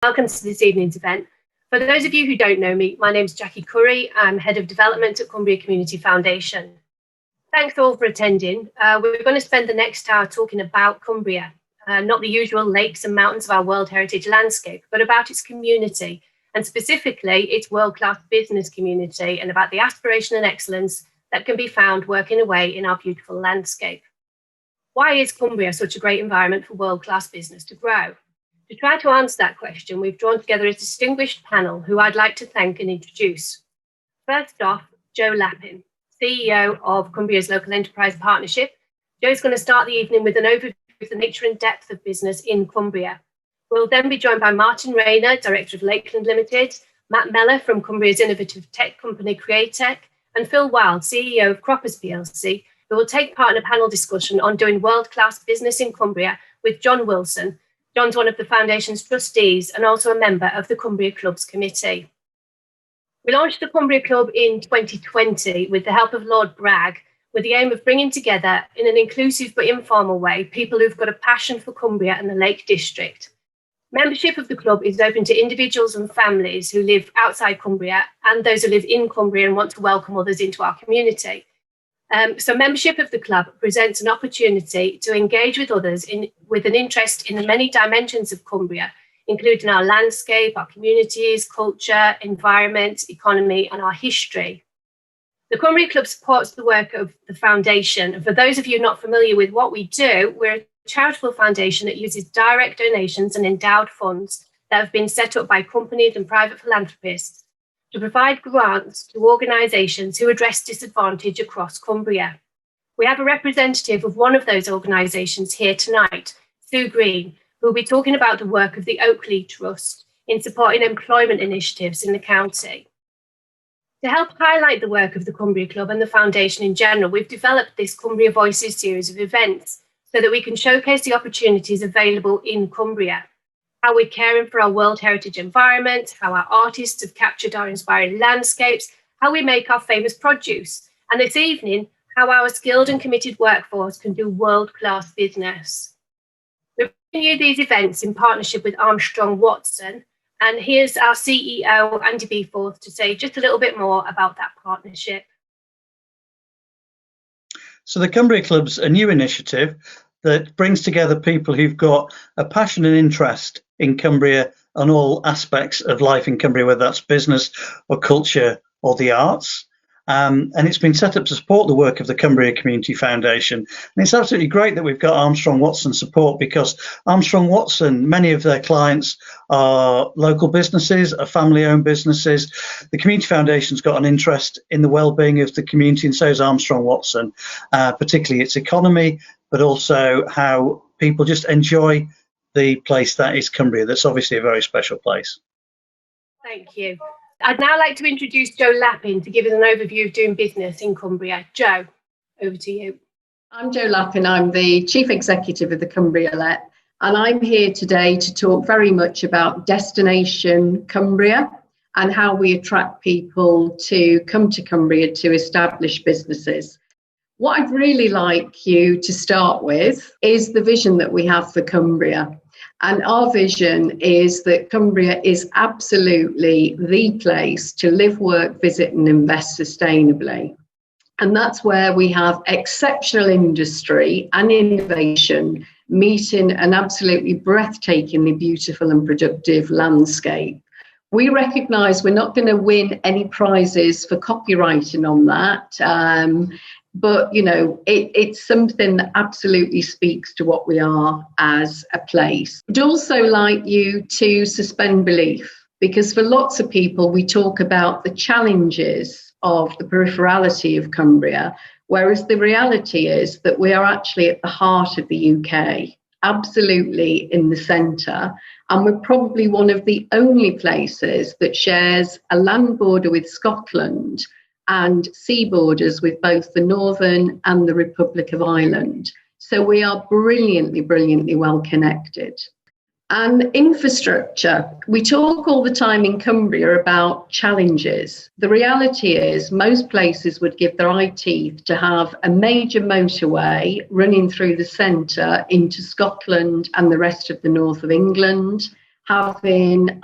Welcome to this evening's event. For those of you who don't know me, my name's Jackie Curry. I'm Head of Development at Cumbria Community Foundation. Thanks all for attending. We're going to spend the next hour talking about Cumbria, not the usual lakes and mountains of our World Heritage landscape, but about its community, and specifically its world-class business community, and about the aspiration and excellence that can be found working away in our beautiful landscape. Why is Cumbria such a great environment for world-class business to grow? To try to answer that question, we've drawn together a distinguished panel who I'd like to thank and introduce. First off, Joe Lappin, CEO of Cumbria's Local Enterprise Partnership. Joe's going to start the evening with an overview of the nature and depth of business in Cumbria. We'll then be joined by Martin Rayner, Director of Lakeland Limited, Matt Mellor from Cumbria's innovative tech company Createc, and Phil Wild, CEO of Croppers PLC, who will take part in a panel discussion on doing world-class business in Cumbria with John Wilson. John's one of the Foundation's trustees and also a member of the Cumbria Clubs Committee. We launched the Cumbria Club in 2020 with the help of Lord Bragg, with the aim of bringing together, in an inclusive but informal way, people who've got a passion for Cumbria and the Lake District. Membership of the club is open to individuals and families who live outside Cumbria and those who live in Cumbria and want to welcome others into our community. So membership of the club presents an opportunity to engage with others with an interest in the many dimensions of Cumbria, including our landscape, our communities, culture, environment, economy, and our history. The Cumbria Club supports the work of the Foundation. And for those of you not familiar with what we do, we're a charitable foundation that uses direct donations and endowed funds that have been set up by companies and private philanthropists to provide grants to organisations who address disadvantage across Cumbria. We have a representative of one of those organisations here tonight, Sue Green, who will be talking about the work of the Oakley Trust in supporting employment initiatives in the county. To help highlight the work of the Cumbria Club and the Foundation in general, we've developed this Cumbria Voices series of events so that we can showcase the opportunities available in Cumbria, how we're caring for our World Heritage environment, how our artists have captured our inspiring landscapes, how we make our famous produce, and this evening, how our skilled and committed workforce can do world-class business. We're bringing you these events in partnership with Armstrong Watson, and here's our CEO, Andy Beeforth, to say just a little bit more about that partnership. So the Cumbria Club's a new initiative that brings together people who've got a passion and interest in Cumbria and all aspects of life in Cumbria, whether that's business or culture or the arts. And it's been set up to support the work of the Cumbria Community Foundation. And it's absolutely great that we've got Armstrong Watson support, because Armstrong Watson, many of their clients are local businesses, are family-owned businesses. The Community Foundation's got an interest in the well-being of the community, and so is Armstrong Watson, particularly its economy, but also how people just enjoy the place that is Cumbria. That's obviously a very special place. Thank you. I'd now like to introduce Joe Lappin to give us an overview of doing business in Cumbria. Joe, over to you. I'm Joe Lappin. I'm the Chief Executive of the Cumbria Let, and I'm here today to talk very much about Destination Cumbria and how we attract people to come to Cumbria to establish businesses. What I'd really like you to start with is the vision that we have for Cumbria. And our vision is that Cumbria is absolutely the place to live, work, visit and invest sustainably. And that's where we have exceptional industry and innovation meeting an absolutely breathtakingly beautiful and productive landscape. We recognise we're not going to win any prizes for copywriting on that. But, you know, it's something that absolutely speaks to what we are as a place. I'd also like you to suspend belief, because for lots of people, we talk about the challenges of the peripherality of Cumbria, whereas the reality is that we are actually at the heart of the UK, absolutely in the centre. And we're probably one of the only places that shares a land border with Scotland and sea borders with both the Northern and the Republic of Ireland. So we are brilliantly well connected. And infrastructure, we talk all the time in Cumbria about challenges. The reality is most places would give their eye teeth to have a major motorway running through the centre into Scotland and the rest of the north of England, having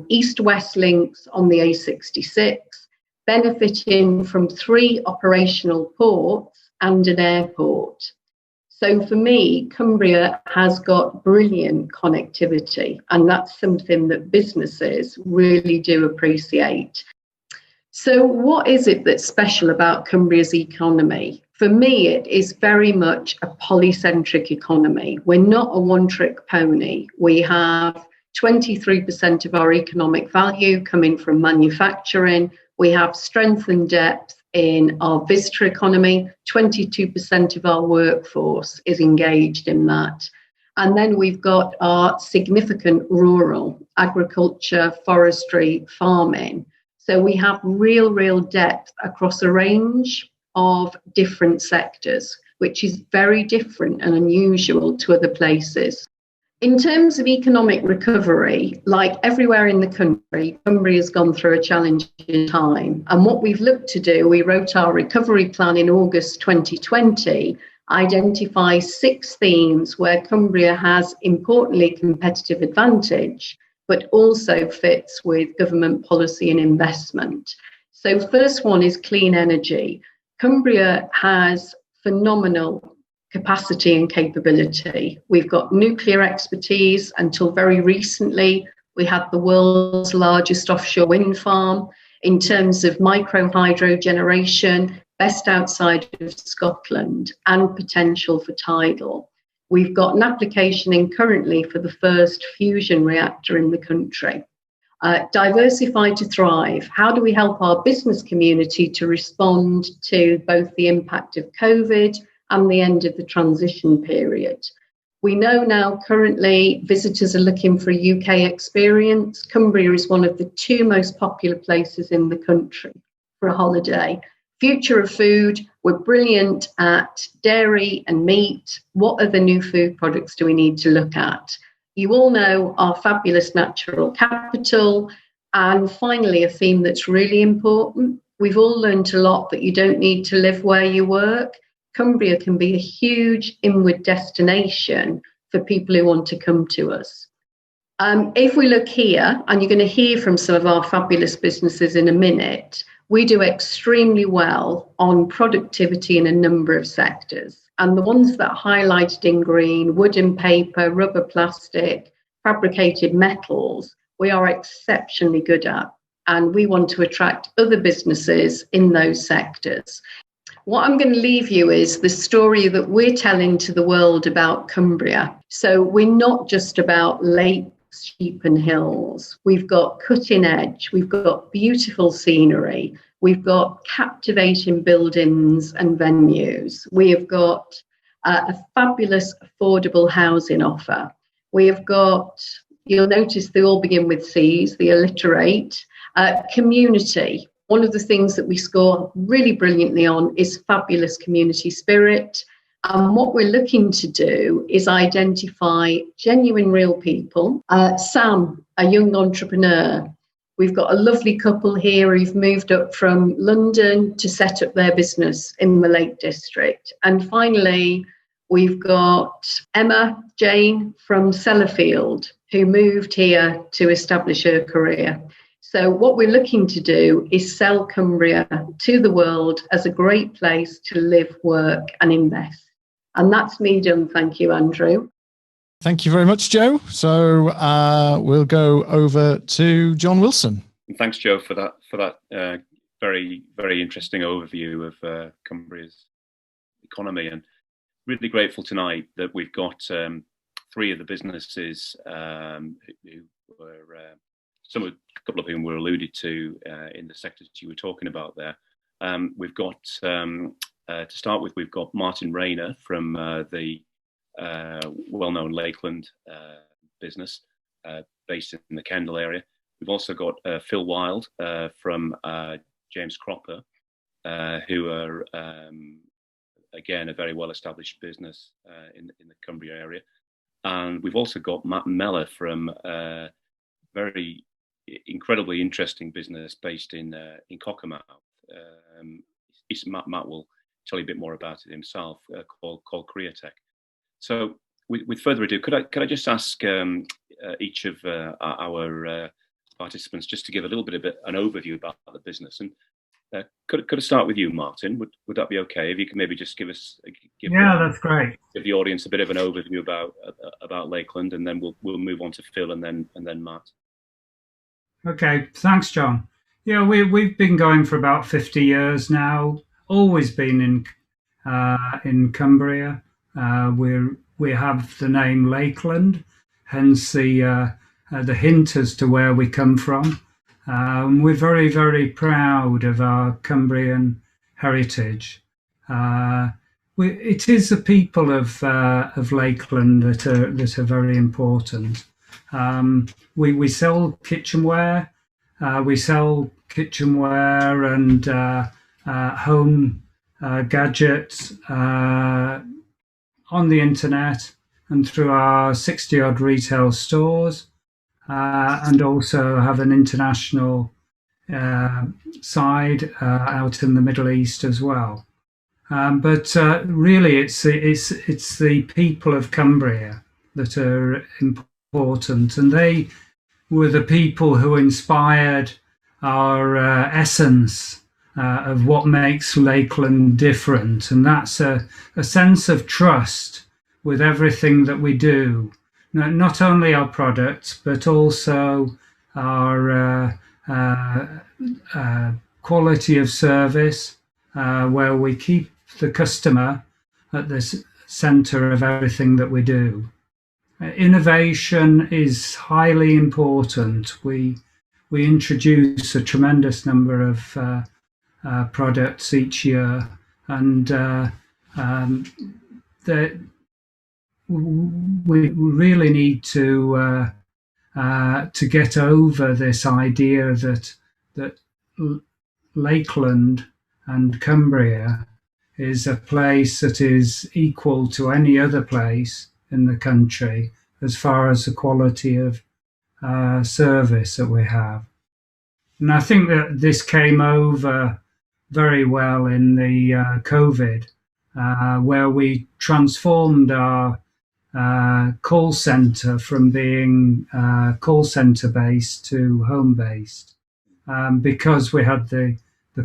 east-west links on the A66, benefiting from 3 operational ports and an airport. So for me, Cumbria has got brilliant connectivity, and that's something that businesses really do appreciate. So what is it that's special about Cumbria's economy? For me, it is very much a polycentric economy. We're not a one-trick pony. We have 23% of our economic value coming from manufacturing. We have strength and depth in our visitor economy. 22% of our workforce is engaged in that. And then we've got our significant rural agriculture, forestry, farming. So we have real depth across a range of different sectors, which is very different and unusual to other places. In terms of economic recovery, like everywhere in the country, Cumbria has gone through a challenging time. And what we've looked to do, we wrote our recovery plan in August 2020, identify 6 themes where Cumbria has importantly competitive advantage, but also fits with government policy and investment. So first one is clean energy. Cumbria has phenomenal capacity and capability. We've got nuclear expertise. Until very recently, we had the world's largest offshore wind farm. In terms of micro hydro generation, best outside of Scotland, and potential for tidal. We've got an application in currently for the first fusion reactor in the country. Diversify to thrive. How do we help our business community to respond to both the impact of COVID and the end of the transition period? We know now currently visitors are looking for a UK experience. Cumbria is one of the 2 most popular places in the country for a holiday. Future of food, we're brilliant at dairy and meat. What other new food products do we need to look at? You all know our fabulous natural capital. And finally, a theme that's really important. We've all learned a lot that you don't need to live where you work. Cumbria can be a huge inward destination for people who want to come to us. If we look here, and you're going to hear from some of our fabulous businesses in a minute, we do extremely well on productivity in a number of sectors. And the ones that are highlighted in green, wood and paper, rubber, plastic, fabricated metals, we are exceptionally good at. And we want to attract other businesses in those sectors. What I'm going to leave you is the story that we're telling to the world about Cumbria. So we're not just about lakes, sheep and hills. We've got cutting edge, we've got beautiful scenery, we've got captivating buildings and venues. We have got a fabulous affordable housing offer. We have got, you'll notice they all begin with C's, they alliterate. Community. One of the things that we score really brilliantly on is fabulous community spirit. And what we're looking to do is identify genuine, real people. Sam, a young entrepreneur. We've got a lovely couple here who've moved up from London to set up their business in the Lake District. And finally, we've got Emma Jane from Sellafield, who moved here to establish her career. So what we're looking to do is sell Cumbria to the world as a great place to live, work and invest. And that's me done. Thank you, Andrew. Thank you very much, Jo. So we'll go over to John Wilson. Thanks, Jo, for that very, very interesting overview of Cumbria's economy. And really grateful tonight that we've got 3 of the businesses who were a couple of whom were alluded to in the sectors you were talking about there. We've got, to start with, we've got Martin Rayner from the well-known Lakeland business based in the Kendal area. We've also got Phil Wild from James Cropper, who are, again, a very well-established business in the Cumbria area. And we've also got Matt Mellor from very incredibly interesting business based in Cockermouth. Matt will tell you a bit more about it himself, called Createc. So, with further ado, could I just ask each of our participants just to give a little bit of an overview about the business. And could I start with you, Martin? Would that be okay? If you could maybe just give that's great. Give the audience a bit of an overview about Lakeland, and then we'll move on to Phil and then Matt. Okay, thanks, John. Yeah, we've been going for about 50 years now. Always been in Cumbria. We have the name Lakeland, hence the hint as to where we come from. We're very, very proud of our Cumbrian heritage. It is the people of Lakeland that are very important. We sell kitchenware. We sell kitchenware and home gadgets on the internet and through our 60-odd retail stores, and also have an international side out in the Middle East as well. But really, it's the people of Cumbria that are important, and they were the people who inspired our essence of what makes Lakeland different, and that's a sense of trust with everything that we do. Not only our products, but also our quality of service, where we keep the customer at the center of everything that we do. Innovation is highly important. We introduce a tremendous number of products each year, and we really need to get over this idea that Lakeland and Cumbria is a place that is equal to any other place in the country as far as the quality of service that we have. And I think that this came over very well in the COVID, where we transformed our call center from being call center based to home based, because we had the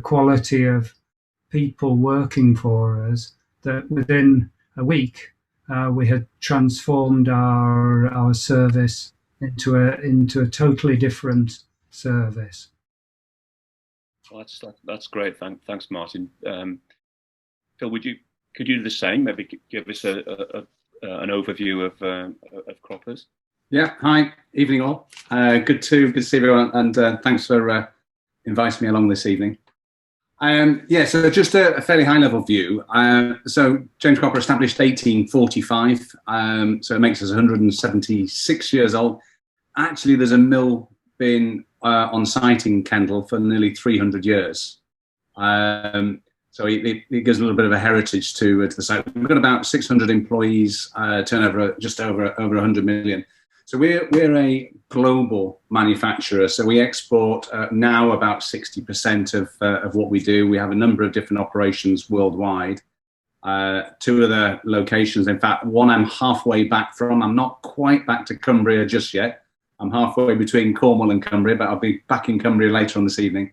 quality of people working for us, that within a week we had transformed our service into a totally different service. Well, that's great. Thanks, Martin. Phil, could you do the same? Maybe give us an overview of Croppers. Yeah. Hi. Evening all. Good to see everyone, and thanks for inviting me along this evening. So just a fairly high-level view. So James Cropper established 1845, so it makes us 176 years old. Actually, there's a mill been on site in Kendal for nearly 300 years. So it gives a little bit of a heritage to the site. We've got about 600 employees, turnover just over 100 million. So we're a global manufacturer. So we export now about 60% of what we do. We have a number of different operations worldwide. 2 other locations. In fact, one I'm halfway back from. I'm not quite back to Cumbria just yet. I'm halfway between Cornwall and Cumbria, but I'll be back in Cumbria later on this evening.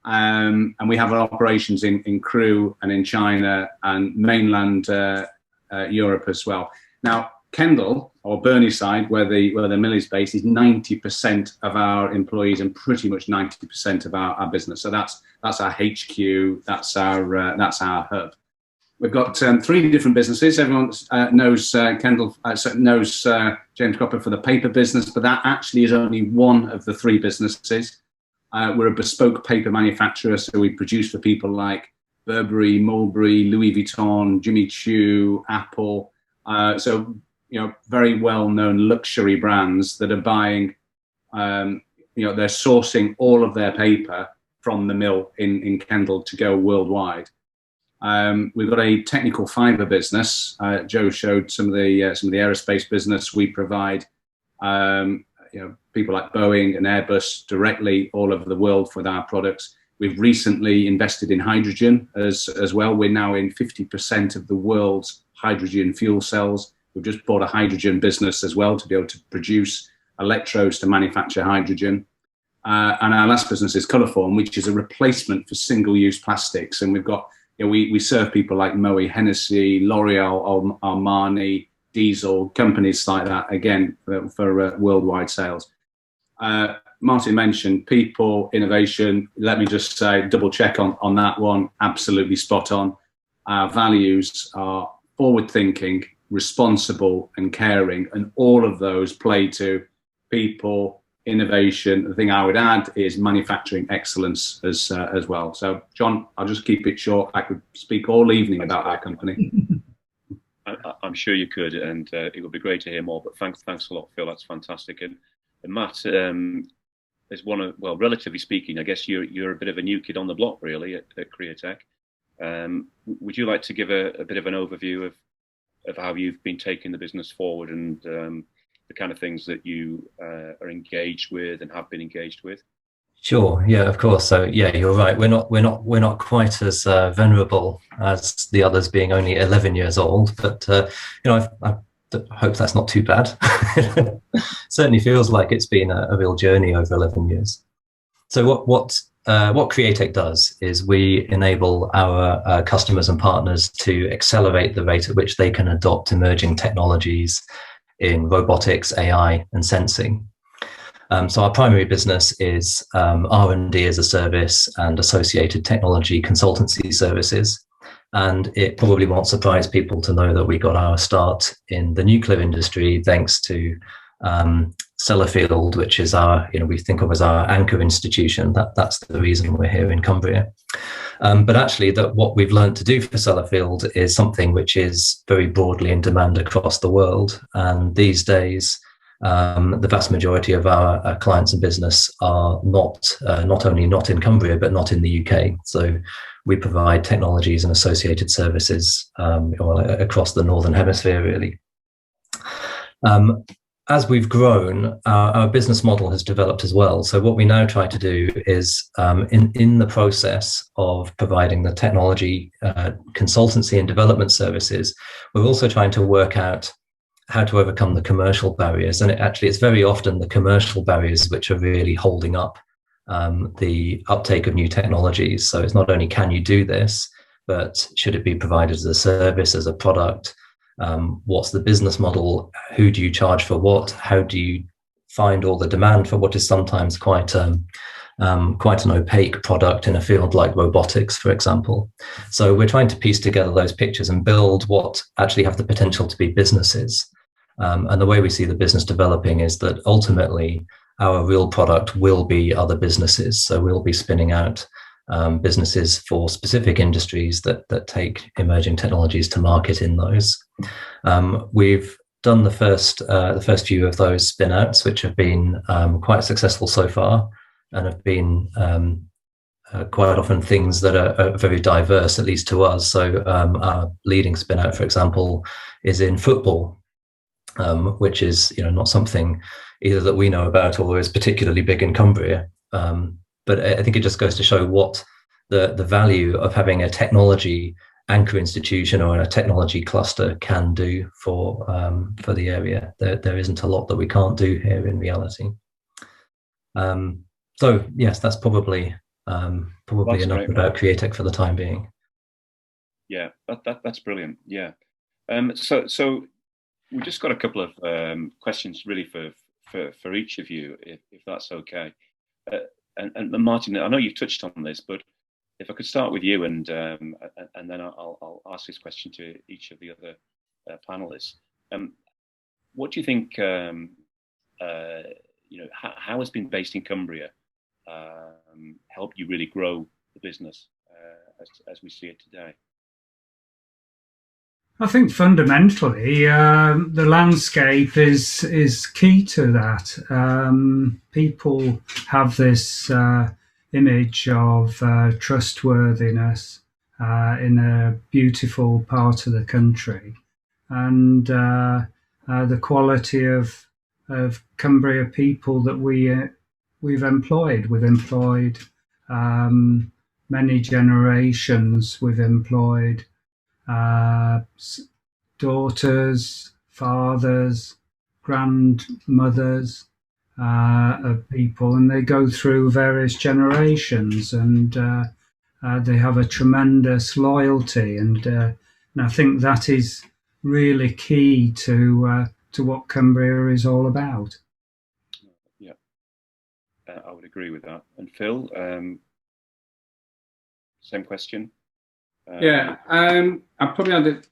And we have our operations in Crewe and in China and mainland Europe as well. Now, Kendal, or Burnieside, where the mill is based, is 90% of our employees and pretty much 90% of our business. So that's our HQ. That's our hub. We've got 3 different businesses. Everyone knows Kendal, knows James Cropper for the paper business, but that actually is only one of the 3 businesses. We're a bespoke paper manufacturer, so we produce for people like Burberry, Mulberry, Louis Vuitton, Jimmy Choo, Apple. So very well-known luxury brands that are buying. They're sourcing all of their paper from the mill in Kendal to go worldwide. We've got a technical fibre business. Joe showed some of the aerospace business. We provide people like Boeing and Airbus directly all over the world with our products. We've recently invested in hydrogen as well. We're now in 50% of the world's hydrogen fuel cells. We've just bought a hydrogen business as well to be able to produce electrodes to manufacture hydrogen. And our last business is Colourform, which is a replacement for single-use plastics. And we've got, we serve people like Moët Hennessy, L'Oreal, Armani, Diesel, companies like that, again, for worldwide sales. Martin mentioned people, innovation. Let me just say, double check on that one. Absolutely spot on. Our values are forward thinking, responsible and caring, and all of those play to people, innovation. The thing I would add is manufacturing excellence as well. So, John, I'll just keep it short. I could speak all evening about our company. I'm sure you could, and it would be great to hear more. But thanks a lot, Phil. That's fantastic. And Matt, as one of, well, relatively speaking, I guess you're a bit of a new kid on the block, really, at Createc. Would you like to give a bit of an overview of how you've been taking the business forward and the kind of things that you are engaged with and have been engaged with? Sure. Yeah, of course. So yeah, you're right. We're not quite as venerable as the others, being only 11 years old. But I hope that's not too bad. Certainly feels like it's been a real journey over 11 years. So what Createc does is we enable our customers and partners to accelerate the rate at which they can adopt emerging technologies in robotics, AI, and sensing. So our primary business is R&D as a service and associated technology consultancy services. And it probably won't surprise people to know that we got our start in the nuclear industry thanks to Sellafield, which is our, we think of as our anchor institution. That's the reason we're here in Cumbria. But actually, what we've learned to do for Sellafield is something which is very broadly in demand across the world. And these days, the vast majority of our clients and business are not only not in Cumbria, but not in the UK. So we provide technologies and associated services across the Northern Hemisphere, really. As we've grown, our business model has developed as well. So what we now try to do is, in the process of providing the technology consultancy and development services, we're also trying to work out how to overcome the commercial barriers. And it's very often the commercial barriers which are really holding up the uptake of new technologies. So it's not only can you do this, but should it be provided as a service, as a product? What's the business model? Who do you charge for what? How do you find all the demand for what is sometimes quite an opaque product in a field like robotics, for example? So we're trying to piece together those pictures and build what actually have the potential to be businesses. And the way we see the business developing is that ultimately our real product will be other businesses. So we'll be spinning out businesses for specific industries that take emerging technologies to market in those. We've done the first few of those spin-outs, which have been quite successful so far, and have been quite often things that are very diverse, at least to us. So our leading spin-out, for example, is in football, which is not something either that we know about or is particularly big in Cumbria. But I think it just goes to show what the value of having a technology anchor institution or a technology cluster can do for the area. There isn't a lot that we can't do here in reality. So yes, that's probably enough about Createc for the time being. Yeah, that's brilliant. Yeah. So we just got a couple of questions really for each of you, if that's okay. And Martin, I know you've touched on this, but if I could start with you, and then I'll ask this question to each of the other panelists. What do you think? How has being based in Cumbria helped you really grow the business as we see it today? I think fundamentally the landscape is key to that. People have this image of trustworthiness in a beautiful part of the country, and the quality of Cumbria people that we've employed. We've employed many generations. We've employed daughters, fathers, grandmothers, of people, and they go through various generations, and they have a tremendous loyalty, and I think that is really key to what Cumbria is all about. Yeah, I would agree with that. And Phil, same question. Yeah, I probably had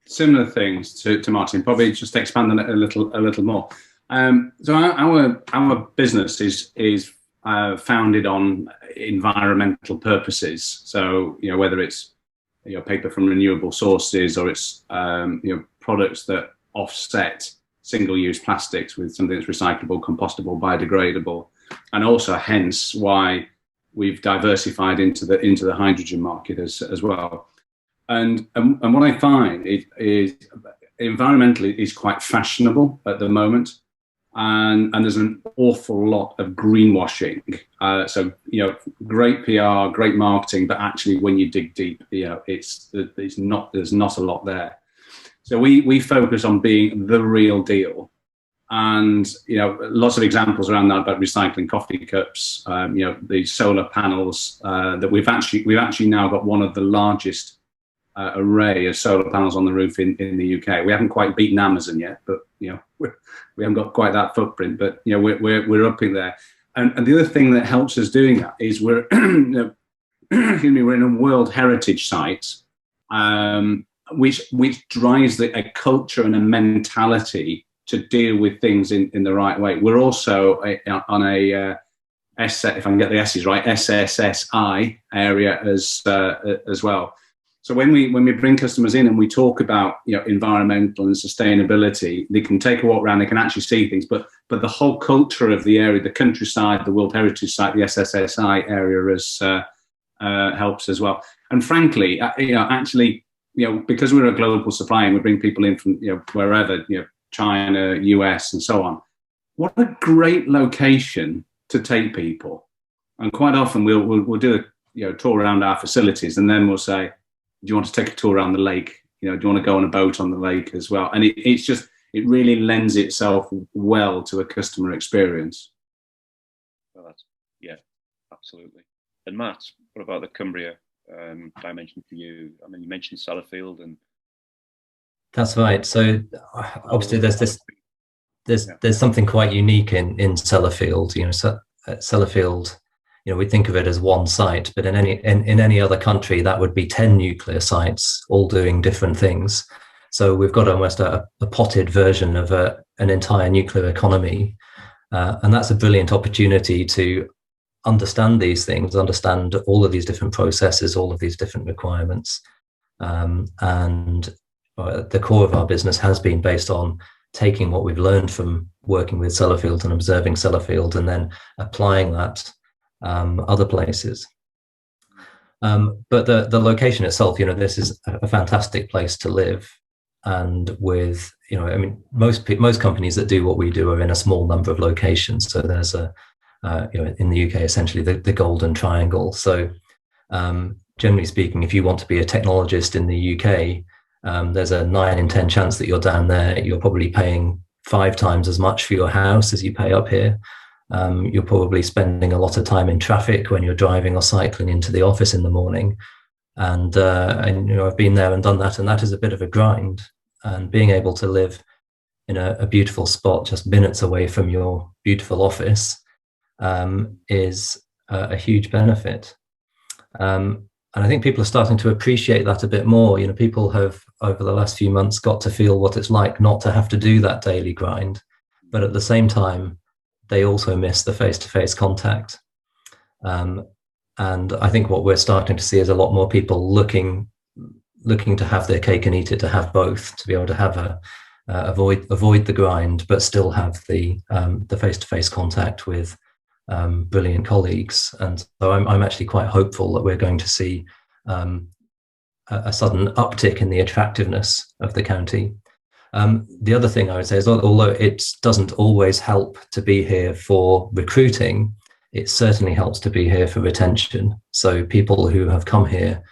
similar things to Martin. Probably just expand on it a little more. So our business is founded on environmental purposes. So whether it's paper from renewable sources, or it's products that offset single-use plastics with something that's recyclable, compostable, biodegradable, and also hence why we've diversified into the hydrogen market as well. And what I find is environmentally is quite fashionable at the moment, and there's an awful lot of greenwashing. So great PR, great marketing, but actually when you dig deep, there's not a lot there. So we focus on being the real deal. And lots of examples around that about recycling coffee cups, the solar panels that we've actually now got one of the largest array of solar panels on the roof in the UK. We haven't quite beaten Amazon yet, but we haven't got quite that footprint. But we're up in there. And the other thing that helps us doing that is we're we're in a World Heritage Site, which drives a culture and a mentality to deal with things in the right way. We're also on a if I can get the S's right, SSSI area as well. So when we bring customers in and we talk about environmental and sustainability, they can take a walk around, they can actually see things, but the whole culture of the area, the countryside, the World Heritage Site, the SSSI area helps as well. And frankly, actually, because we're a global supplier and we bring people in from wherever, China, US, and so on. What a great location to take people. And quite often we'll do a tour around our facilities, and then we'll say, do you want to take a tour around the lake? Do you want to go on a boat on the lake as well? And it really lends itself well to a customer experience. Well, yeah, absolutely. And Matt, what about the Cumbria dimension for you? I mean, you mentioned Sellafield and. That's right. So obviously there's something quite unique in Sellafield. Sellafield, we think of it as one site, but in any other country that would be 10 nuclear sites all doing different things. So we've got almost a potted version of an entire nuclear economy, and that's a brilliant opportunity to understand these things, understand all of these different processes, all of these different requirements, and the core of our business has been based on taking what we've learned from working with Sellafield and observing Sellafield, and then applying that other places. But the location itself, this is a fantastic place to live, and with most companies that do what we do are in a small number of locations. So there's in the UK essentially the golden triangle. So generally speaking, if you want to be a technologist in the UK, there's a 9 in 10 chance that you're down there. You're probably paying 5 times as much for your house as you pay up here. You're probably spending a lot of time in traffic when you're driving or cycling into the office in the morning. And I've been there and done that, and that is a bit of a grind. And being able to live in a beautiful spot just minutes away from your beautiful office is a huge benefit. And I think people are starting to appreciate that a bit more. People have, over the last few months, got to feel what it's like not to have to do that daily grind. But at the same time, they also miss the face-to-face contact. And I think what we're starting to see is a lot more people looking to have their cake and eat it, to have both, to be able to have avoid the grind, but still have the face-to-face contact with brilliant colleagues. And so I'm actually quite hopeful that we're going to see a sudden uptick in the attractiveness of the county. The other thing I would say is, although it doesn't always help to be here for recruiting, it certainly helps to be here for retention. So people who have come here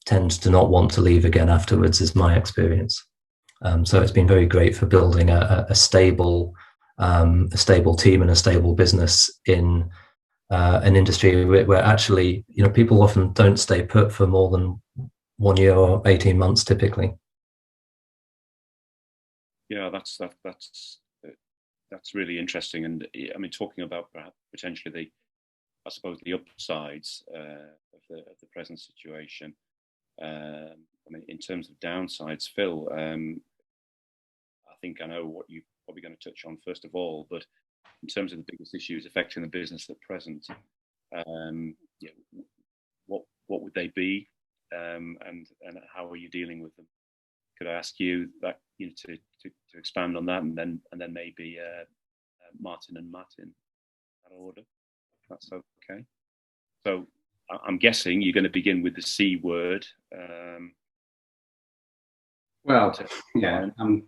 tend to not want to leave again afterwards, is my experience. So it's been very great for building a stable a stable team and a stable business in an industry where actually, people often don't stay put for more than 1 year or 18 months typically. Yeah, that's really interesting. And I mean, talking about perhaps potentially the upsides of the present situation. I mean, in terms of downsides, Phil, I think I know what you're probably going to touch on first of all, but in terms of the biggest issues affecting the business at present, what would they be, and how are you dealing with them? Could I ask you that to expand on that, and then maybe Martin and Matt in that order, if that's okay. So I'm guessing you're going to begin with the C word. Well, yeah, I'm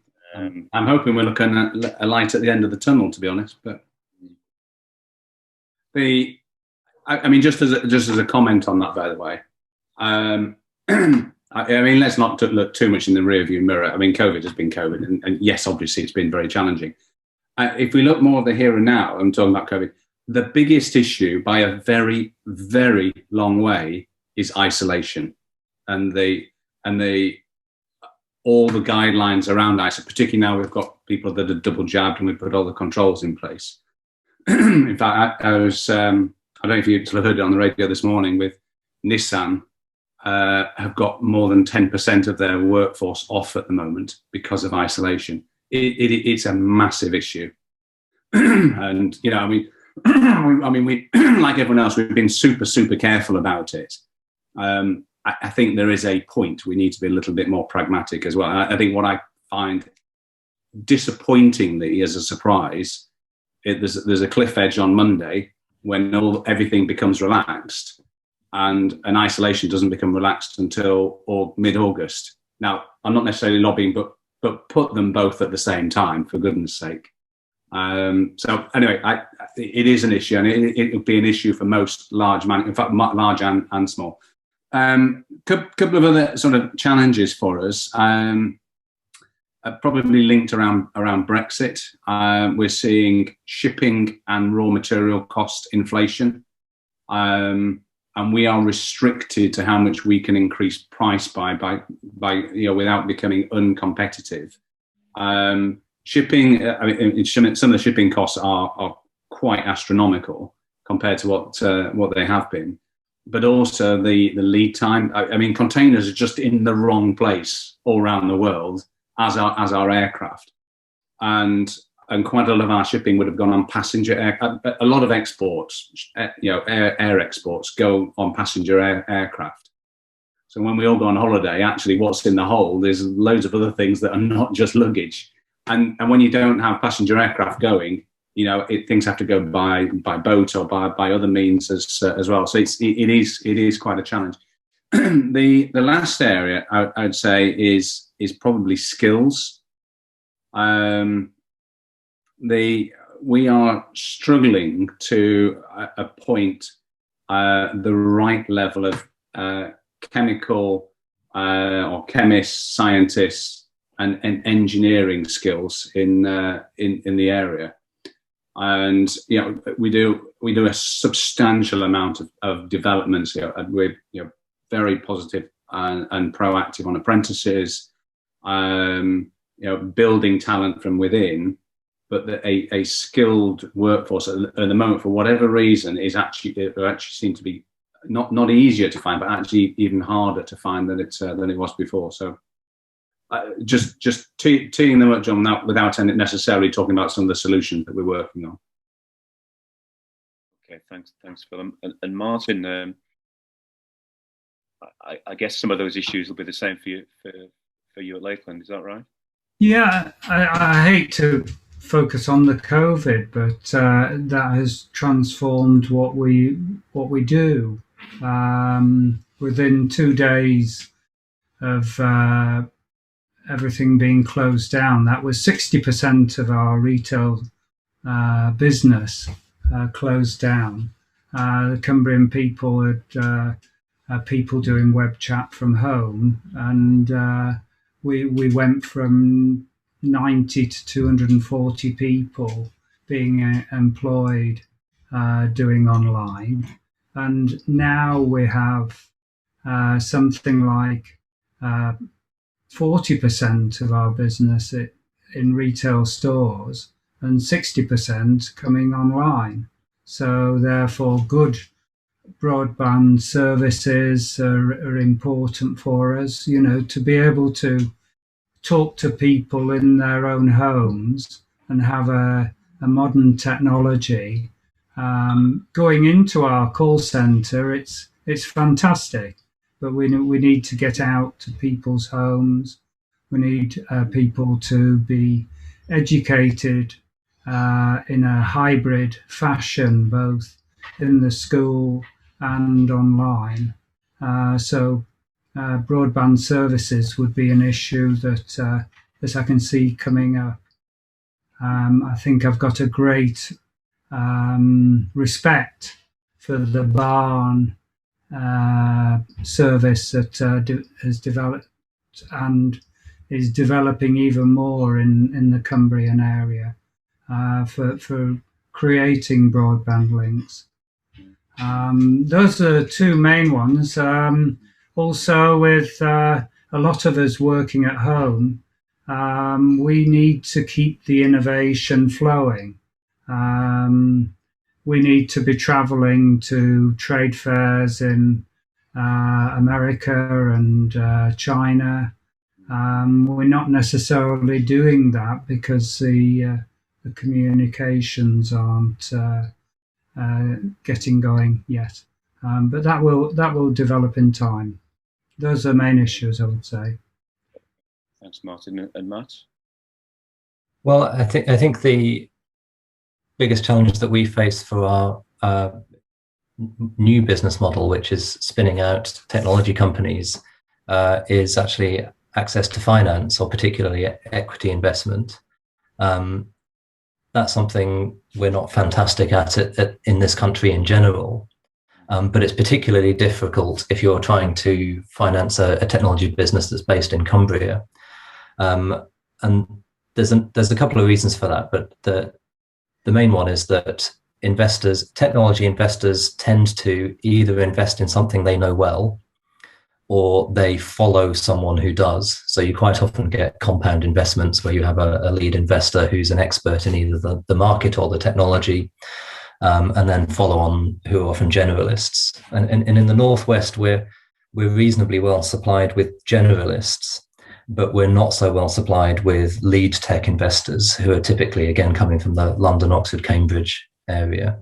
hoping we're looking at a light at the end of the tunnel, to be honest. But I mean, just as a comment on that, by the way, I mean, let's not look too much in the rearview mirror. I mean, COVID has been COVID, and yes, obviously, it's been very challenging. If we look more at the here and now, I'm talking about COVID. The biggest issue, by a very, very long way, is isolation, and all the guidelines around isolation. Particularly now, we've got people that are double jabbed, and we've put all the controls in place. In fact, I was. I don't know if you heard it on the radio this morning with Nissan. Have got more than 10% of their workforce off at the moment because of isolation. It's a massive issue, and I mean, we like everyone else, we've been super careful about it. I think there is a point we need to be a little bit more pragmatic as well. I think what I find disappointingly as a surprise, there's a cliff edge on Monday when everything becomes relaxed. And an isolation doesn't become relaxed until mid-August. Now, I'm not necessarily lobbying, but put them both at the same time, for goodness sake. So anyway, it is an issue, and it will be an issue for most large large and small. Couple of other sort of challenges for us, probably linked around Brexit. We're seeing shipping and raw material cost inflation. And we are restricted to how much we can increase price by without becoming uncompetitive. Shipping, I mean, some of the shipping costs are quite astronomical compared to what they have been. But also the lead time. I mean, containers are just in the wrong place all around the world, as our aircraft, and quite a lot of our shipping would have gone on passenger air. A lot of exports, air exports go on passenger aircraft. So when we all go on holiday, actually what's in the hold is loads of other things that are not just luggage. And when you don't have passenger aircraft going, things have to go by boat or by other means as well. So it is quite a challenge. The last area I'd say is probably skills. We are struggling to appoint the right level of chemical or chemists, scientists, and engineering skills in the area. And we do a substantial amount of developments. We're very positive and proactive on apprentices. Building talent from within. But a skilled workforce at the moment, for whatever reason, it actually seems to be not easier to find, but actually even harder to find than it was before. So just teeing them up, John, without necessarily talking about some of the solutions that we're working on. Okay, thanks Phil. And Martin, I guess some of those issues will be the same for you at Lakeland. Is that right? Yeah, I hate to focus on the COVID, but that has transformed what we do. Within 2 days of everything being closed down, that was 60% of our retail business closed down. The Cumbrian people had people doing web chat from home, and we went from 90 to 240 people being employed doing online. And now we have something like 40% of our business in retail stores and 60% coming online. So therefore, good broadband services are important for us, you know, to be able to talk to people in their own homes and have a modern technology. Going into our call center, it's fantastic, but we need to get out to people's homes. We need people to be educated in a hybrid fashion, both in the school and online. So broadband services would be an issue that I can see coming up. I think I've got a great respect for the Barn service that has developed and is developing even more in the Cumbrian area for creating broadband links. Those are the two main ones. Also, with a lot of us working at home, we need to keep the innovation flowing. We need to be traveling to trade fairs in America and China. We're not necessarily doing that because the communications aren't getting going yet. But that will develop in time. Those are the main issues, I would say. Thanks, Martin. And Matt? Well, I think the biggest challenge that we face for our new business model, which is spinning out technology companies, is actually access to finance, or particularly equity investment. That's something we're not fantastic at in this country in general, but it's particularly difficult if you're trying to finance a technology business that's based in Cumbria. And there's a couple of reasons for that, but the main one is that technology investors tend to either invest in something they know well, or they follow someone who does. So you quite often get compound investments where you have a lead investor who's an expert in either the market or the technology, and then follow on who are often generalists. And in the Northwest, we're reasonably well supplied with generalists, but we're not so well supplied with lead tech investors who are typically, again, coming from the London, Oxford, Cambridge area.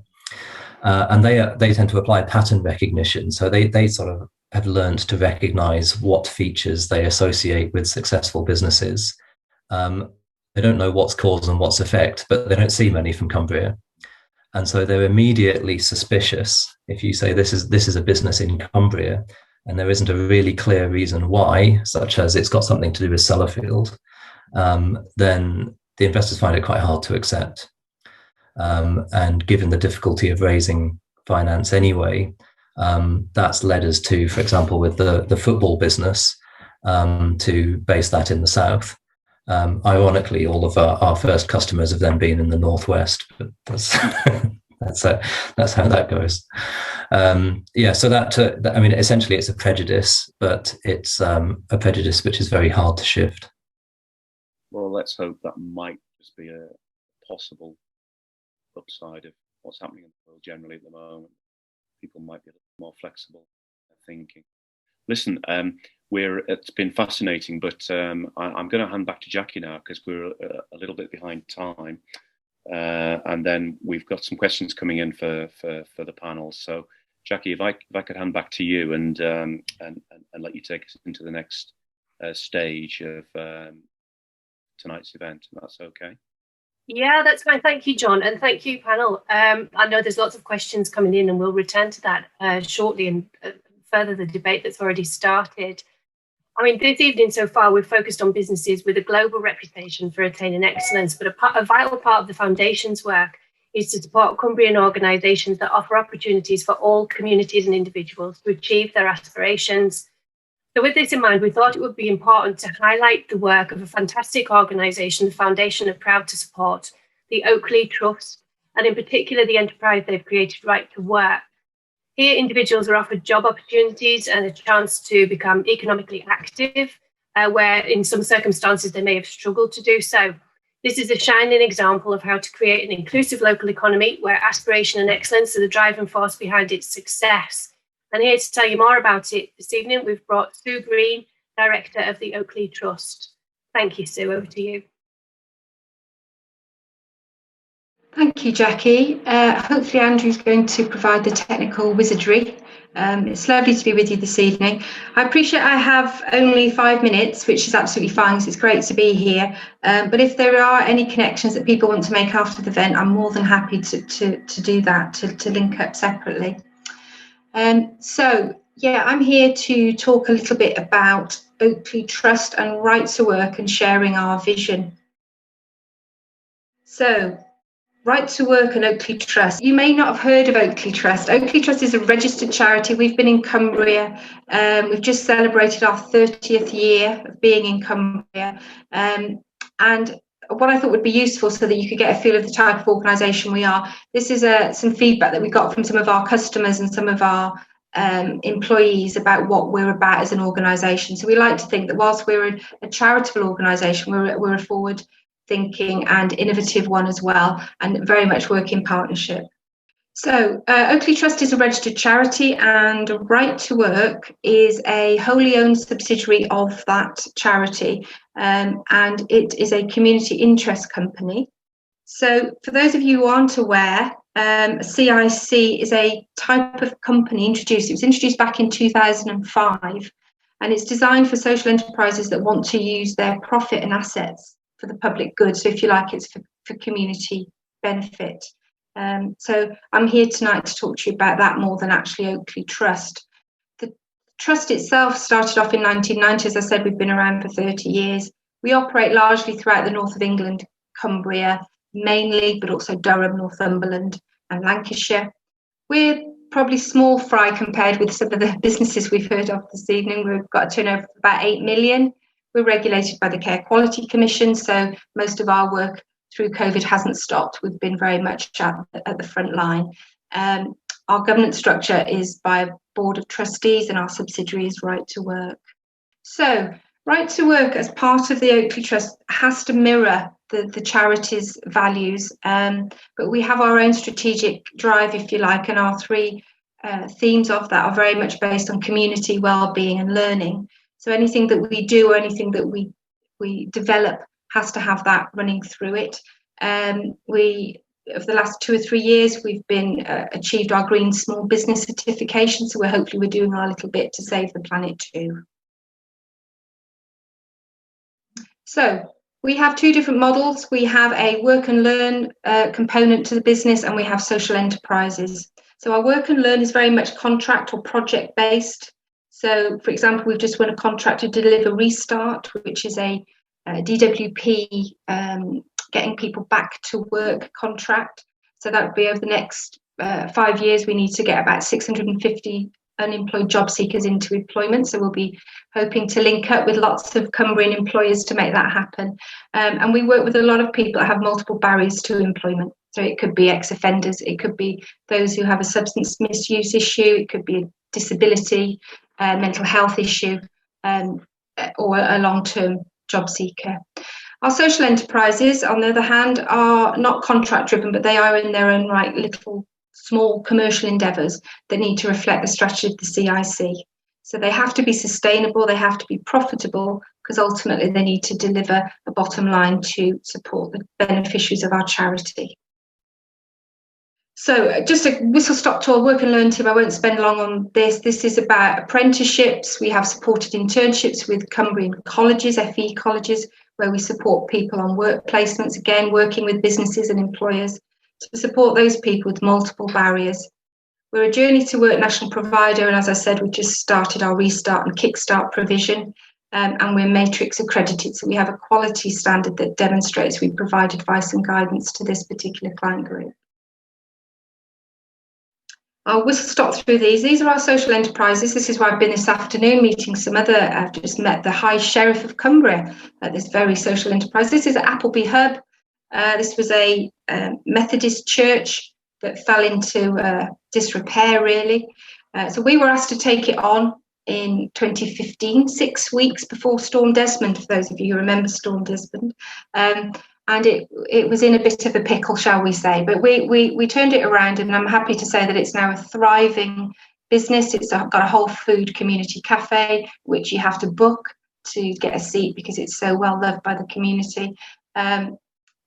And they tend to apply pattern recognition. So they sort of have learned to recognize what features they associate with successful businesses. They don't know what's cause and what's effect, but they don't see many from Cumbria. And so they're immediately suspicious if you say this is a business in Cumbria and there isn't a really clear reason why, such as it's got something to do with Sellafield, then the investors find it quite hard to accept. And given the difficulty of raising finance anyway, that's led us to, for example, with the football business, to base that in the south. Ironically, all of our first customers have then been in the Northwest, but that's that's how that goes. So that I mean, essentially, it's a prejudice, but it's a prejudice which is very hard to shift. Well, let's hope that might just be a possible upside of what's happening in the world generally at the moment. People might be a little more flexible thinking. Listen, it's been fascinating, but I'm going to hand back to Jackie now because we're a little bit behind time, and then we've got some questions coming in for the panel. So, Jackie, if I could hand back to you and let you take us into the next stage of tonight's event, if that's okay. Yeah, that's fine. Thank you, John, and thank you, panel. I know there's lots of questions coming in, and we'll return to that shortly and further the debate that's already started. I mean, this evening so far, we've focused on businesses with a global reputation for attaining excellence, but a vital part of the Foundation's work is to support Cumbrian organisations that offer opportunities for all communities and individuals to achieve their aspirations. So with this in mind, we thought it would be important to highlight the work of a fantastic organisation the Foundation are proud to support, the Oakley Trust, and in particular the enterprise they've created, Right to Work. Here, individuals are offered job opportunities and a chance to become economically active, where in some circumstances they may have struggled to do so. This is a shining example of how to create an inclusive local economy where aspiration and excellence are the driving force behind its success. And here to tell you more about it this evening, we've brought Sue Green, Director of the Oakley Trust. Thank you, Sue. Over to you. Thank you, Jackie. Hopefully Andrew's going to provide the technical wizardry. It's lovely to be with you this evening. I appreciate I have only 5 minutes, which is absolutely fine, because it's great to be here. But if there are any connections that people want to make after the event, I'm more than happy to do that, to link up separately. So, yeah, I'm here to talk a little bit about Oakley Trust and Right to Work and sharing our vision. So, Right to Work and Oakley Trust. You may not have heard of Oakley Trust. Oakley Trust is a registered charity. We've been in Cumbria. We've just celebrated our 30th year of being in Cumbria. And what I thought would be useful so that you could get a feel of the type of organisation we are, this is some feedback that we got from some of our customers and some of our employees about what we're about as an organisation. So we like to think that whilst we're a charitable organisation, we're a forward thinking and innovative one as well, and very much work in partnership. So Oakley Trust is a registered charity, and Right to Work is a wholly owned subsidiary of that charity, and it is a community interest company. So for those of you who aren't aware, CIC is a type of company it was introduced back in 2005, and it's designed for social enterprises that want to use their profit and assets for the public good. So if you like, it's for community benefit. So I'm here tonight to talk to you about that more than actually Oakley Trust. The trust itself started off in 1990. As I said, we've been around for 30 years. We operate largely throughout the north of England, Cumbria mainly, but also Durham, Northumberland and Lancashire. We're probably small fry compared with some of the businesses we've heard of this evening. We've got a turnover of about 8 million. We're regulated by the Care Quality Commission, so most of our work through COVID hasn't stopped. We've been very much at the front line. Our governance structure is by a board of trustees, and our subsidiary is Right to Work. So Right to Work as part of the Oakley Trust has to mirror the charity's values, but we have our own strategic drive, if you like, and our 3 themes of that are very much based on community, well-being and learning. So anything that we do or anything that we develop has to have that running through it. Over the last 2 or 3 years, we've been achieved our Green Small Business certification. So hopefully we're doing our little bit to save the planet too. So we have 2 different models. We have a work and learn component to the business, and we have social enterprises. So our work and learn is very much contract or project based. So, for example, we've just won a contract to deliver Restart, which is a DWP getting people back to work contract. So that would be over the next 5 years, we need to get about 650 unemployed job seekers into employment. So we'll be hoping to link up with lots of Cumbrian employers to make that happen. And we work with a lot of people that have multiple barriers to employment. So it could be ex-offenders, it could be those who have a substance misuse issue, it could be a disability, mental health issue, or a long-term job seeker. Our social enterprises, on the other hand, are not contract driven, but they are in their own right little small commercial endeavours that need to reflect the strategy of the CIC. So they have to be sustainable, they have to be profitable, because ultimately they need to deliver a bottom line to support the beneficiaries of our charity. So just a whistle-stop tour, work and learn team. I won't spend long on this. This is about apprenticeships. We have supported internships with Cumbrian colleges, FE colleges, where we support people on work placements, again, working with businesses and employers to support those people with multiple barriers. We're a Journey to Work national provider, and as I said, we just started our Restart and Kickstart provision, and we're Matrix accredited, so we have a quality standard that demonstrates we provide advice and guidance to this particular client group. I'll whistle stop through these. These are our social enterprises. This is where I've been this afternoon meeting some other, I've just met the High Sheriff of Cumbria at this very social enterprise. This is Appleby Hub. This was a Methodist church that fell into disrepair, really. So we were asked to take it on in 2015, 6 weeks before Storm Desmond, for those of you who remember Storm Desmond. And it was in a bit of a pickle, shall we say. But we turned it around, and I'm happy to say that it's now a thriving business. It's got a whole food community cafe, which you have to book to get a seat because it's so well loved by the community. And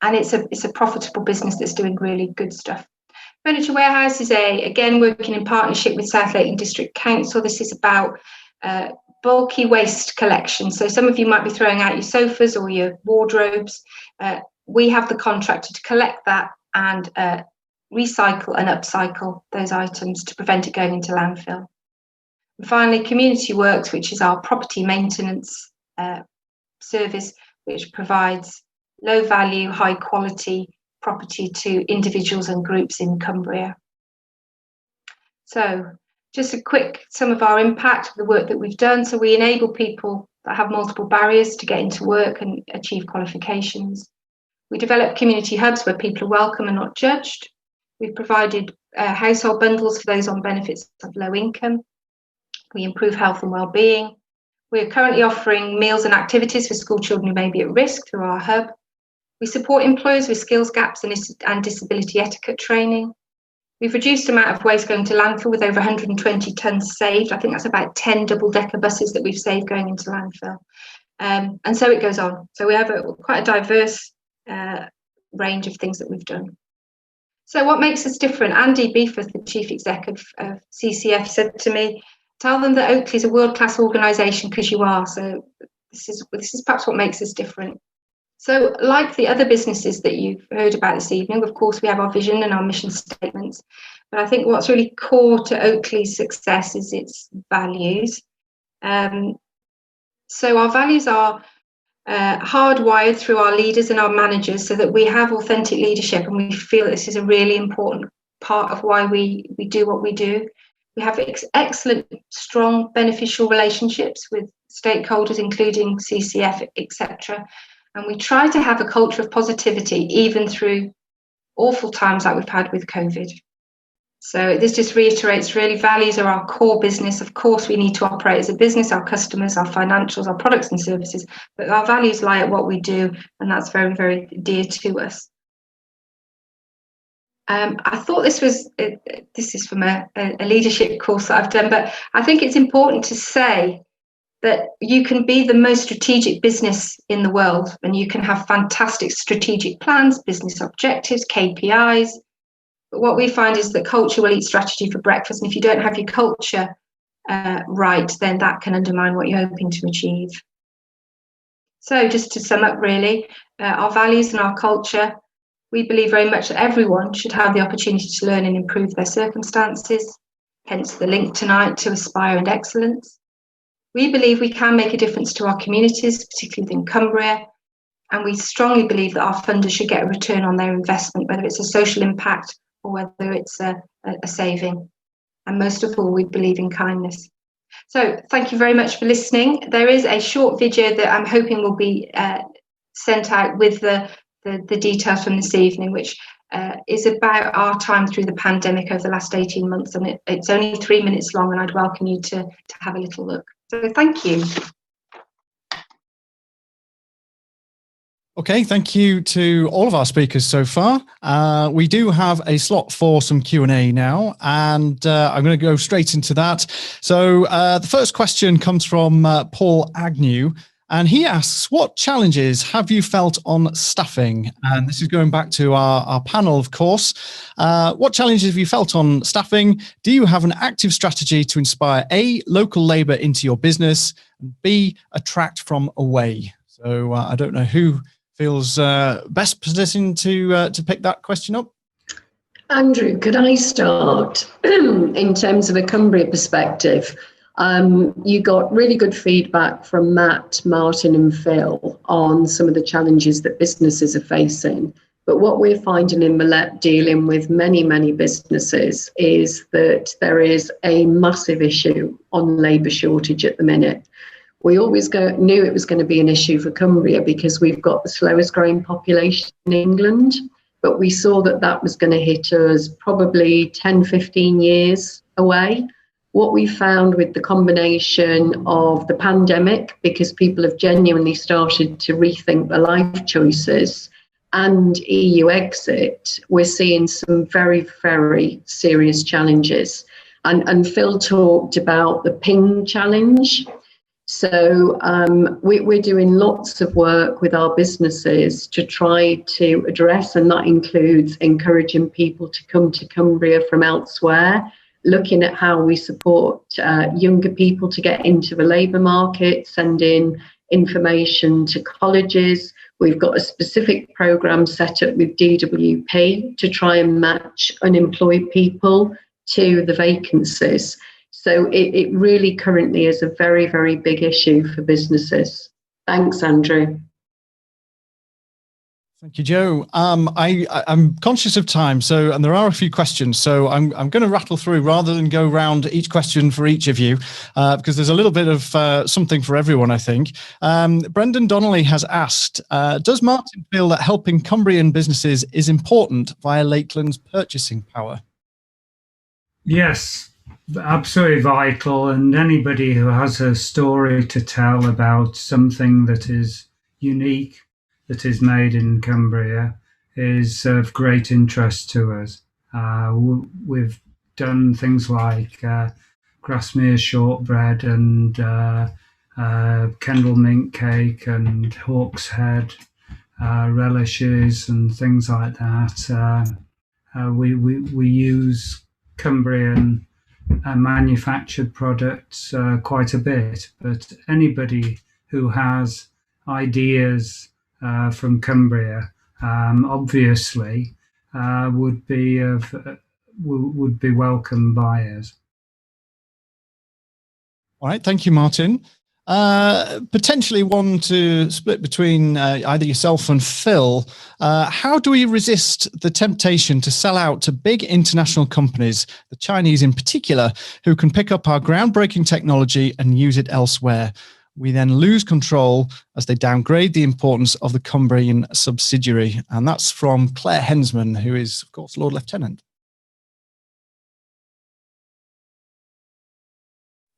it's a profitable business that's doing really good stuff. Furniture Warehouse is again working in partnership with South Lakeland District Council. This is about bulky waste collection. So some of you might be throwing out your sofas or your wardrobes. We have the contractor to collect that and recycle and upcycle those items to prevent it going into landfill. And finally, Community Works, which is our property maintenance service, which provides low value, high quality property to individuals and groups in Cumbria. So just a quick sum of our impact of the work that we've done. So we enable people that have multiple barriers to get into work and achieve qualifications. We develop community hubs where people are welcome and not judged. We've provided household bundles for those on benefits of low income. We improve health and well-being. We're currently offering meals and activities for school children who may be at risk through our hub. We support employers with skills gaps and disability etiquette training. We've reduced the amount of waste going to landfill with over 120 tonnes saved. I think that's about 10 double-decker buses that we've saved going into landfill. And so it goes on. So we have quite a diverse range of things that we've done. So what makes us different? Andy Beeforth, the Chief Exec of CCF, said to me, tell them that Oakley is a world-class organisation because you are. So this is perhaps what makes us different. So like the other businesses that you've heard about this evening, of course, we have our vision and our mission statements. But I think what's really core to Oakley's success is its values. So our values are hardwired through our leaders and our managers so that we have authentic leadership, and we feel that this is a really important part of why we do what we do. We have excellent, strong, beneficial relationships with stakeholders, including CCF, etc. And we try to have a culture of positivity, even through awful times like we've had with COVID. So this just reiterates, really, values are our core business. Of course, we need to operate as a business, our customers, our financials, our products and services, but our values lie at what we do, and that's very, very dear to us. I thought this is from a leadership course that I've done, but I think it's important to say that you can be the most strategic business in the world, and you can have fantastic strategic plans, business objectives, KPIs. But what we find is that culture will eat strategy for breakfast. And if you don't have your culture right, then that can undermine what you're hoping to achieve. So just to sum up, really, our values and our culture, we believe very much that everyone should have the opportunity to learn and improve their circumstances, hence the link tonight to Aspire and Excellence. We believe we can make a difference to our communities, particularly within Cumbria, and we strongly believe that our funders should get a return on their investment, whether it's a social impact or whether it's a saving. And most of all, we believe in kindness. So thank you very much for listening. There is a short video that I'm hoping will be sent out with the details from this evening, which is about our time through the pandemic over the last 18 months. And it's only 3 minutes long, and I'd welcome you to have a little look. So thank you. Okay, thank you to all of our speakers so far. We do have a slot for some Q&A now, and I'm going to go straight into that. So the first question comes from Paul Agnew, and he asks, what challenges have you felt on staffing? And this is going back to our panel, of course. What challenges have you felt on staffing? Do you have an active strategy to inspire A, local labour into your business, and B, attract from away? So I don't know who feels best positioned to pick that question up. Andrew, could I start? In terms of a Cumbria perspective, you got really good feedback from Matt, Martin and Phil on some of the challenges that businesses are facing. But what we're finding in Mellor, dealing with many, many businesses, is that there is a massive issue on labour shortage at the minute. We always knew it was going to be an issue for Cumbria because we've got the slowest growing population in England, but we saw that that was going to hit us probably 10, 15 years away. What we found with the combination of the pandemic, because people have genuinely started to rethink their life choices, and EU exit, we're seeing some very, very serious challenges. And Phil talked about the ping challenge. So we're doing lots of work with our businesses to try to address, and that includes encouraging people to come to Cumbria from elsewhere, looking at how we support younger people to get into the labour market, sending information to colleges. We've got a specific programme set up with DWP to try and match unemployed people to the vacancies. So it really currently is a very, very big issue for businesses. Thanks, Andrew. Thank you, Jo. I'm conscious of time, and there are a few questions, so I'm going to rattle through rather than go round each question for each of you, because there's a little bit of something for everyone, I think. Brendan Donnelly has asked, does Martin feel that helping Cumbrian businesses is important via Lakeland's purchasing power? Yes, absolutely vital. And anybody who has a story to tell about something that is unique, that is made in Cumbria, is of great interest to us. We've done things like Grasmere shortbread and Kendal mint cake and Hawk's Head relishes and things like that. We use Cumbrian manufactured products quite a bit, but anybody who has ideas from Cumbria obviously would be welcomed by us. All right, thank you, Martin. Potentially one to split between either yourself and Phil. How do we resist the temptation to sell out to big international companies, the Chinese in particular, who can pick up our groundbreaking technology and use it elsewhere? We then lose control as they downgrade the importance of the Cumbrian subsidiary. And that's from Claire Hensman, who is, of course, Lord Lieutenant.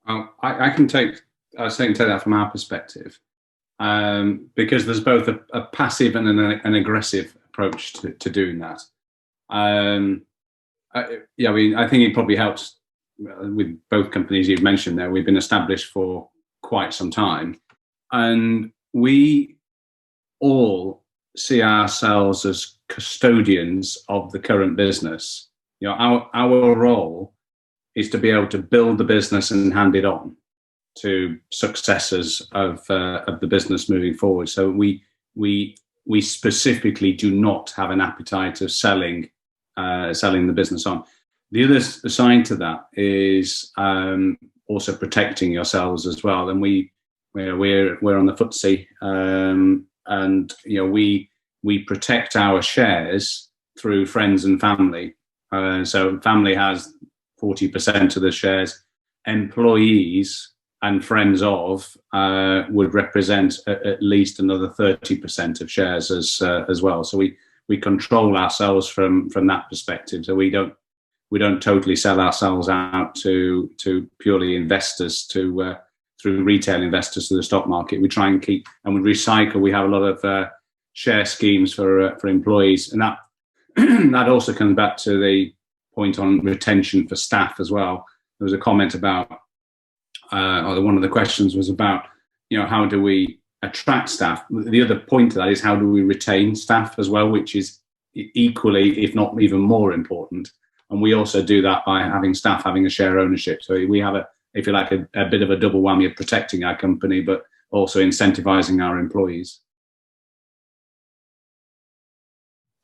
I can take that from our perspective, because there's both a passive and an aggressive approach to doing that. I think it probably helps with both companies you've mentioned there. We've been established for quite some time, and we all see ourselves as custodians of the current business. Our role is to be able to build the business and hand it on to successors of the business moving forward. So we specifically do not have an appetite of selling the business on. The other side to that is also protecting yourselves as well. And we're on the FTSE, and we protect our shares through friends and family. So family has 40% of the shares. Employees and friends of would represent at least another 30% of shares as well. So we control ourselves from that perspective. So we don't totally sell ourselves out to purely investors, through retail investors to the stock market. We try and keep, and we recycle. We have a lot of share schemes for employees, and that also comes back to the point on retention for staff as well. There was a comment about, or one of the questions was about, how do we attract staff? The other point to that is how do we retain staff as well, which is equally, if not even more important. And we also do that by having staff having a share ownership. So we have if you like, a bit of a double whammy of protecting our company, but also incentivizing our employees.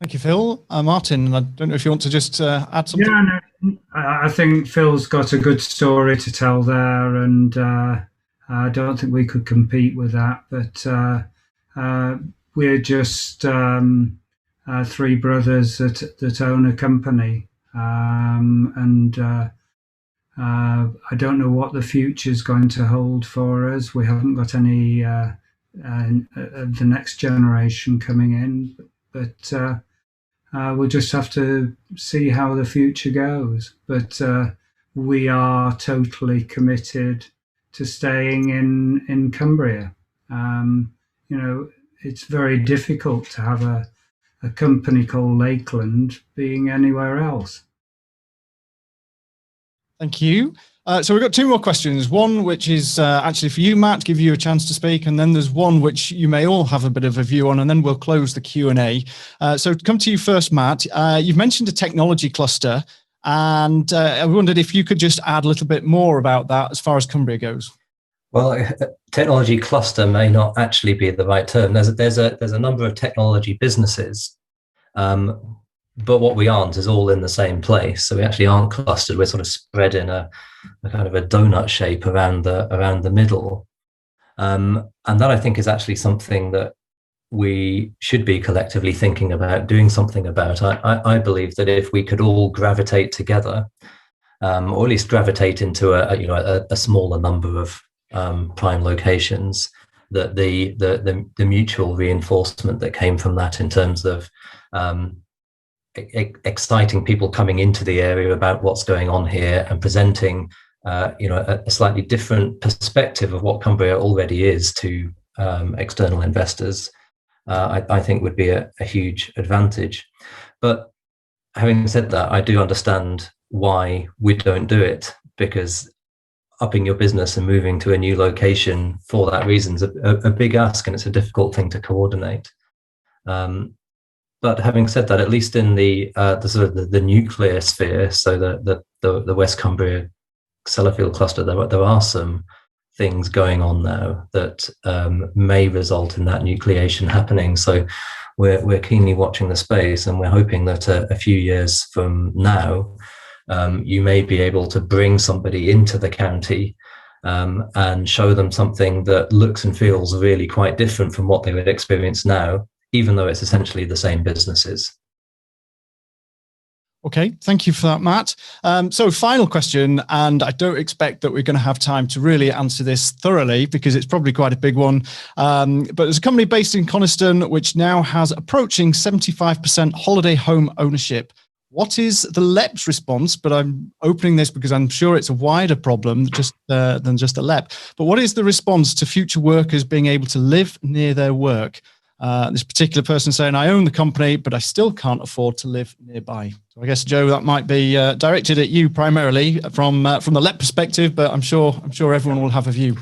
Thank you, Phil. Martin, I don't know if you want to just add something. Yeah, no, I think Phil's got a good story to tell there, and I don't think we could compete with that. But we're just three brothers that own a company, and I don't know what the future is going to hold for us. We haven't got any of the next generation coming in, but we'll just have to see how the future goes. But we are totally committed to staying in Cumbria. It's very difficult to have a company called Lakeland being anywhere else. Thank you. So we've got two more questions. One which is actually for you, Matt, give you a chance to speak, and then there's one which you may all have a bit of a view on, and then we'll close the Q&A. So to come to you first, Matt, you've mentioned a technology cluster, and I wondered if you could just add a little bit more about that as far as Cumbria goes. Well, technology cluster may not actually be the right term. There's a number of technology businesses, but what we aren't is all in the same place. So we actually aren't clustered. We're sort of spread in a kind of a donut shape around the middle, and that I think is actually something that we should be collectively thinking about doing something about. I believe that if we could all gravitate together, or at least gravitate into a smaller number of prime locations, that the mutual reinforcement that came from that in terms of exciting people coming into the area about what's going on here and presenting a slightly different perspective of what Cumbria already is to external investors, I think would be a huge advantage. But having said that, I do understand why we don't do it, because upping your business and moving to a new location for that reason is a big ask, and it's a difficult thing to coordinate. But having said that, at least in the sort of the nuclear sphere, so the West Cumbria Sellafield cluster, there are some things going on now that may result in that nucleation happening. So we're keenly watching the space, and we're hoping that a few years from now, you may be able to bring somebody into the county and show them something that looks and feels really quite different from what they would experience now, even though it's essentially the same businesses. Okay, thank you for that, Matt. So final question, and I don't expect that we're going to have time to really answer this thoroughly because it's probably quite a big one. But there's a company based in Coniston which now has approaching 75% holiday home ownership. What is the LEP's response? But I'm opening this because I'm sure it's a wider problem than just a LEP. But what is the response to future workers being able to live near their work? This particular person saying, I own the company, but I still can't afford to live nearby. So I guess, Joe, that might be directed at you primarily from the LEP perspective, but I'm sure everyone will have a view.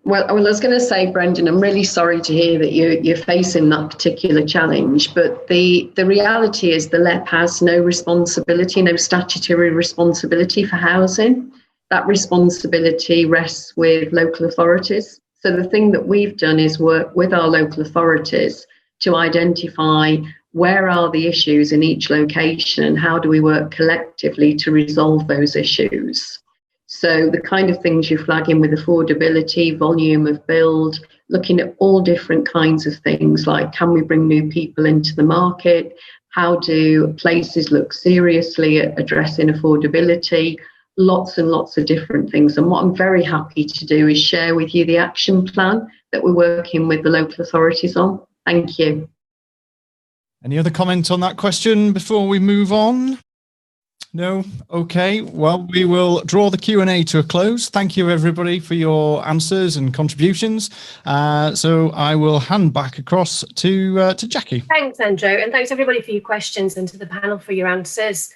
Well, I was going to say, Brendan, I'm really sorry to hear that you're facing that particular challenge, but the reality is the LEP has no responsibility, no statutory responsibility for housing. That responsibility rests with local authorities. So the thing that we've done is work with our local authorities to identify where are the issues in each location and how do we work collectively to resolve those issues. So the kind of things you're flagging with affordability, volume of build, looking at all different kinds of things like can we bring new people into the market? How do places look seriously at addressing affordability? Lots and lots of different things. And what I'm very happy to do is share with you the action plan that we're working with the local authorities on. Thank you. Any other comments on that question before we move on? No? Okay. Well, we will draw the Q&A to a close. Thank you, everybody, for your answers and contributions. So I will hand back across to Jackie. Thanks, Andrew. And thanks, everybody, for your questions and to the panel for your answers.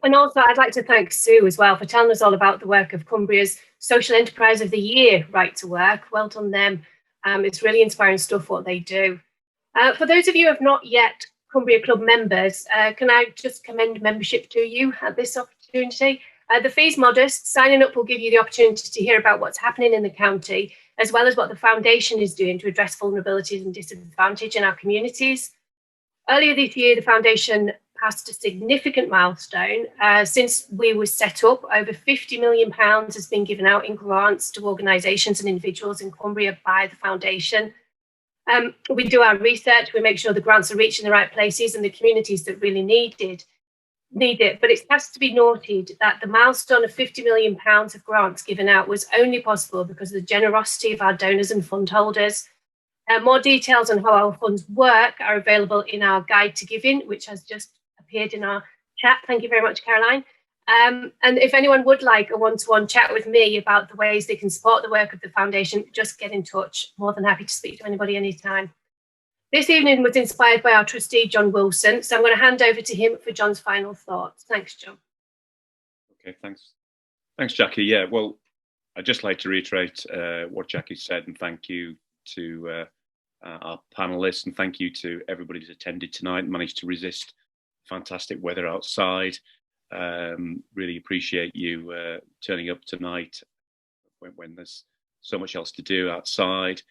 And also, I'd like to thank Sue as well for telling us all about the work of Cumbria's Social Enterprise of the Year, Right to Work. Well done them. It's really inspiring stuff what they do. For those of you who have not yet Cumbria Club members, can I just commend membership to you at this opportunity? The fee's modest. Signing up will give you the opportunity to hear about what's happening in the county, as well as what the foundation is doing to address vulnerabilities and disadvantage in our communities. Earlier this year, the foundation passed a significant milestone. Since we were set up, over £50 million has been given out in grants to organisations and individuals in Cumbria by the foundation. We do our research, we make sure the grants are reaching the right places and the communities that really need it. need it, but it has to be noted that the milestone of £50 million of grants given out was only possible because of the generosity of our donors and fund holders. More details on how our funds work are available in our guide to giving, which has just appeared in our chat. Thank you very much, Caroline. And if anyone would like a one-to-one chat with me about the ways they can support the work of the foundation, just get in touch. More than happy to speak to anybody anytime. This evening was inspired by our trustee, John Wilson, so I'm going to hand over to him for John's final thoughts. Thanks, John. Okay, thanks. Thanks, Jackie. Yeah, well, I'd just like to reiterate what Jackie said, and thank you to our panelists, and thank you to everybody who's attended tonight, managed to resist fantastic weather outside. Really appreciate you turning up tonight when there's so much else to do outside.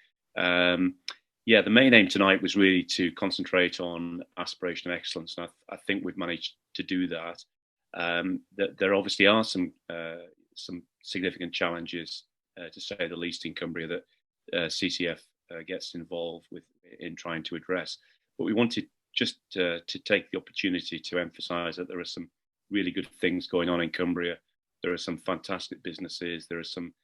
Yeah, the main aim tonight was really to concentrate on aspiration and excellence, and I think we've managed to do that. There obviously are some significant challenges, to say the least, in Cumbria that CCF gets involved with in trying to address. But we wanted just to take the opportunity to emphasise that there are some really good things going on in Cumbria. There are some fantastic businesses. There are some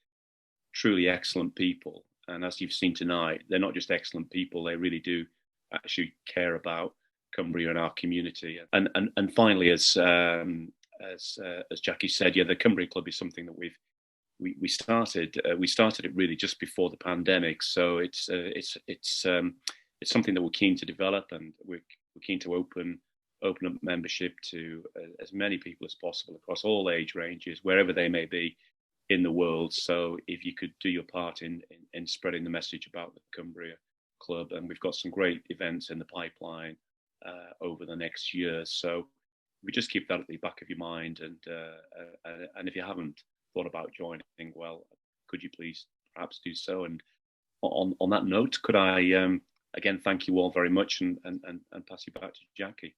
truly excellent people. And as you've seen tonight, they're not just excellent people, they really do actually care about Cumbria and our community. And finally, as Jackie said, yeah, the Cumbria Club is something that we started. We started it really just before the pandemic, so it's something that we're keen to develop, and we're keen to open up membership to as many people as possible across all age ranges, wherever they may be in the world. So if you could do your part in spreading the message about the Cumbria Club, and we've got some great events in the pipeline over the next year. So we just keep that at the back of your mind, and if you haven't thought about joining, well, could you please perhaps do so? And on that note, could I again thank you all very much and pass you back to Jackie.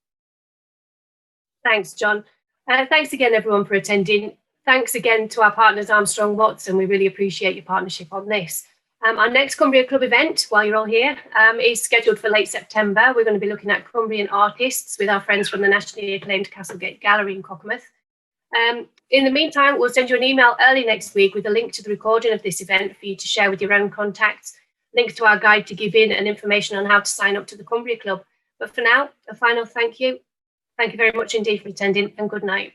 Thanks, John. Thanks again, everyone, for attending. Thanks again to our partners, Armstrong Watson. We really appreciate your partnership on this. Our next Cumbria Club event, while you're all here, is scheduled for late September. We're going to be looking at Cumbrian artists with our friends from the nationally acclaimed Castlegate Gallery in Cockermouth. In the meantime, we'll send you an email early next week with a link to the recording of this event for you to share with your own contacts, links to our guide to give in, and information on how to sign up to the Cumbria Club. But for now, a final thank you. Thank you very much indeed for attending, and good night.